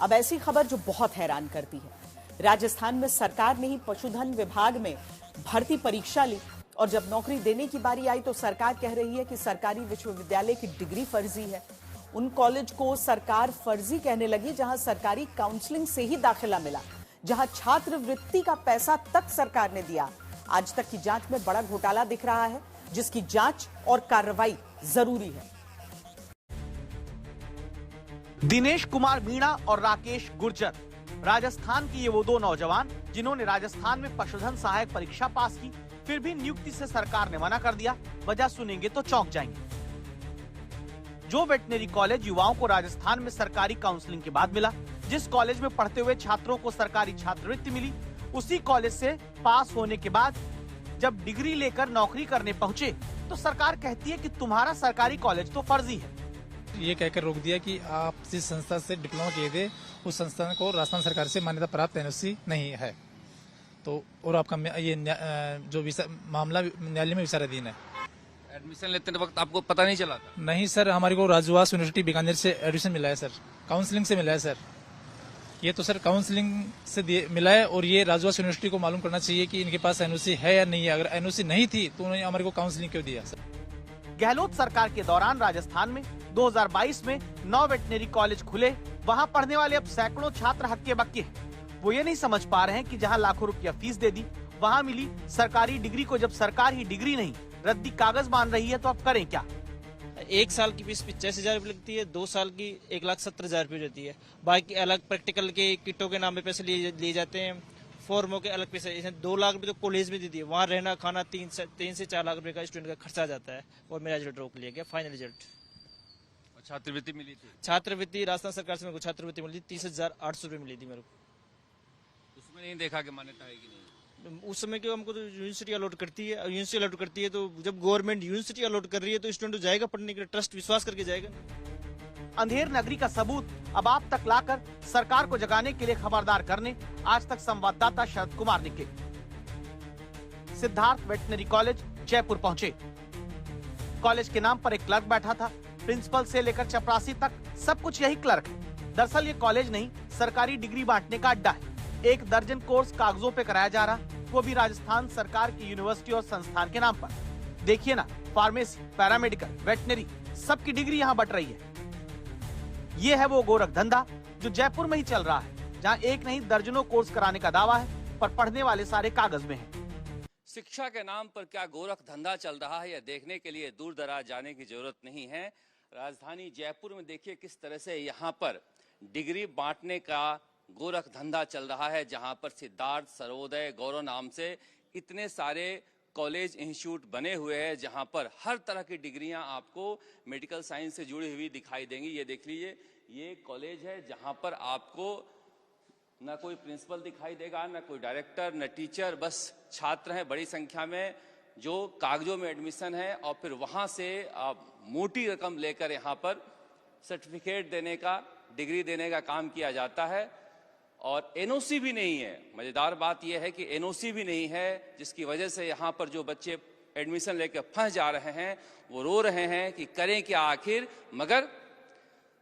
अब ऐसी खबर जो बहुत हैरान करती है। राजस्थान में सरकार ने ही पशुधन विभाग में भर्ती परीक्षा ली और जब नौकरी देने की बारी आई तो सरकार कह रही है कि सरकारी विश्वविद्यालय की डिग्री फर्जी है। उन कॉलेज को सरकार फर्जी कहने लगी जहां सरकारी काउंसलिंग से ही दाखिला मिला, जहां छात्रवृत्ति का पैसा तक सरकार ने दिया। आज तक की जांच में बड़ा घोटाला दिख रहा है, जिसकी जांच और कार्रवाई जरूरी है। दिनेश कुमार मीणा और राकेश गुर्जर, राजस्थान के ये वो दो नौजवान जिन्होंने राजस्थान में पशुधन सहायक परीक्षा पास की, फिर भी नियुक्ति से सरकार ने मना कर दिया। वजह सुनेंगे तो चौंक जाएंगे। जो वेटनरी कॉलेज युवाओं को राजस्थान में सरकारी काउंसलिंग के बाद मिला, जिस कॉलेज में पढ़ते हुए छात्रों को सरकारी छात्रवृत्ति मिली, उसी कॉलेज से पास होने के बाद जब डिग्री लेकर नौकरी करने पहुंचे तो सरकार कहती है कि तुम्हारा सरकारी कॉलेज तो फर्जी है। ये कहकर रोक दिया कि आप जिस संस्था से डिप्लोमा किए थे उस संस्थान को राजस्थान सरकार से मान्यता प्राप्त एनओसी नहीं है, तो और आपका ये जो मामला न्यायालय में विचाराधीन है। एडमिशन लेते वक्त आपको पता नहीं चला था? नहीं सर, हमारे को राजवास यूनिवर्सिटी बीकानेर से एडमिशन मिला है सर, काउंसलिंग से मिला है सर। ये तो सर काउंसलिंग से मिला है और ये राजवास यूनिवर्सिटी को मालूम करना चाहिए कि इनके पास एनओसी है या नहीं है। अगर एनओसी नहीं थी तो उन्होंने हमारे को काउंसलिंग क्यों दिया सर? गहलोत सरकार के दौरान राजस्थान में 2022 में 9 वेटनरी कॉलेज खुले। वहां पढ़ने वाले अब सैकड़ों छात्र हक्के बक्के हैं। वो ये नहीं समझ पा रहे हैं कि जहां लाखों रुपया फीस दे दी, वहां मिली सरकारी डिग्री को जब सरकार ही डिग्री नहीं रद्दी कागज मान रही है तो अब करें क्या? 1 साल की फीस 85,000 रुपये लगती है, 2 साल की 1,70,000 रुपये रहती है। बाकी अलग प्रैक्टिकल के किटों के नाम पे पैसे लिए जाते हैं, फॉर्मों के अलग पैसे। इसमें 2 लाख रुपये तो कॉलेज में दे दिए, वहाँ रहना खाना 3 से 4 लाख रुपये का स्टूडेंट का खर्चा जाता है। और मेरा रिजल्ट रोक लिया गया, फाइनल रिजल्ट। छात्रवृत्ति मिली थी? छात्रवृत्ति राजस्थान सरकार से मेरे को छात्रवृत्ति मिली थी, 30,800 रुपये मिली थी मेरे को। उसमें नहीं देखा कि मान्यता है कि नहीं? उस समय क्यों हमको तो यूनिवर्सिटी अलॉट करती है, यूनिवर्सिटी अलॉट करती है तो जब गवर्नमेंट यूनिवर्सिटी अलॉट कर रही है तो स्टूडेंट जाएगा पढ़ने के लिए, ट्रस्ट विश्वास करके जाएगा। अंधेर नगरी का सबूत अब आप तक लाकर सरकार को जगाने के लिए खबरदार करने आज तक संवाददाता शरद कुमार निकले। सिद्धार्थ वेटनरी कॉलेज जयपुर पहुंचे। कॉलेज के नाम पर एक क्लर्क बैठा था, प्रिंसिपल से लेकर चपरासी तक सब कुछ यही क्लर्क है। दरअसल ये कॉलेज नहीं, सरकारी डिग्री बांटने का अड्डा है। 1 दर्जन कोर्स कागजों पे कराया जा रहा, वो भी राजस्थान सरकार की यूनिवर्सिटी और संस्थान के नाम पर। देखिए ना, फार्मेसी, पैरामेडिकल, वेटनरी, सबकी डिग्री यहाँ बट रही है। ये है वो गोरख धंधा जो जयपुर में ही चल रहा है, जहाँ एक नहीं दर्जनों कोर्स कराने का दावा है, पर पढ़ने वाले सारे कागज में हैं। शिक्षा के नाम पर क्या गोरख धंधा चल रहा है, यह देखने के लिए दूर दराज जाने की जरूरत नहीं है। राजधानी जयपुर में देखिए किस तरह से यहाँ पर डिग्री बांटने का गोरख धंधा चल रहा है, जहां पर सिद्धार्थ, सर्वोदय, गौरव नाम से इतने सारे कॉलेज इंस्टीट्यूट बने हुए हैं, जहां पर हर तरह की डिग्रियां आपको मेडिकल साइंस से जुड़ी हुई दिखाई देंगी। ये देख लीजिए, ये कॉलेज है जहां पर आपको न कोई प्रिंसिपल दिखाई देगा, न कोई डायरेक्टर, न टीचर, बस छात्र हैं बड़ी संख्या में जो कागजों में एडमिशन है और फिर वहां से मोटी रकम लेकर यहाँ पर सर्टिफिकेट देने का, डिग्री देने का काम किया जाता है। और एनओसी भी नहीं है। मजेदार बात यह है कि एनओसी भी नहीं है, जिसकी वजह से यहाँ पर जो बच्चे एडमिशन लेकर फंस जा रहे हैं वो रो रहे हैं कि करें क्या आखिर। मगर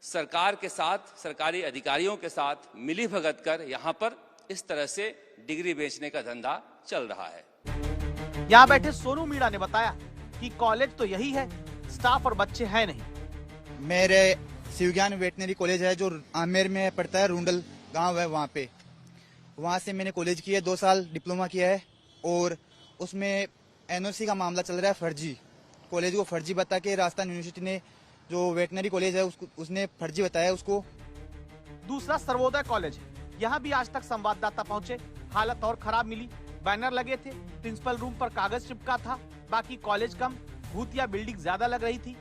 सरकार के साथ, सरकारी अधिकारियों के साथ मिली भगत कर यहाँ पर इस तरह से डिग्री बेचने का धंधा चल रहा है। यहाँ बैठे सोनू मीणा ने बताया कि कॉलेज तो यही है, स्टाफ और बच्चे हैं नहीं। मेरे शिवज्ञान वेटनरी कॉलेज है जो आमेर में पड़ता है, रूंडल गांव है वहाँ से मैंने कॉलेज किया है, 2 साल डिप्लोमा किया है और उसमें एनओसी का मामला चल रहा है फर्जी। कॉलेज को फर्जी बता के राजस्थान यूनिवर्सिटी ने जो वेटनरी कॉलेज है उसने फर्जी बताया उसको। दूसरा सर्वोदय कॉलेज है, यहाँ भी आज तक संवाददाता पहुंचे, हालत और खराब मिली। बैनर लगे थे, प्रिंसिपल रूम पर कागज चिपका था, बाकी कॉलेज कम, भूतिया बिल्डिंग ज्यादा लग रही थी।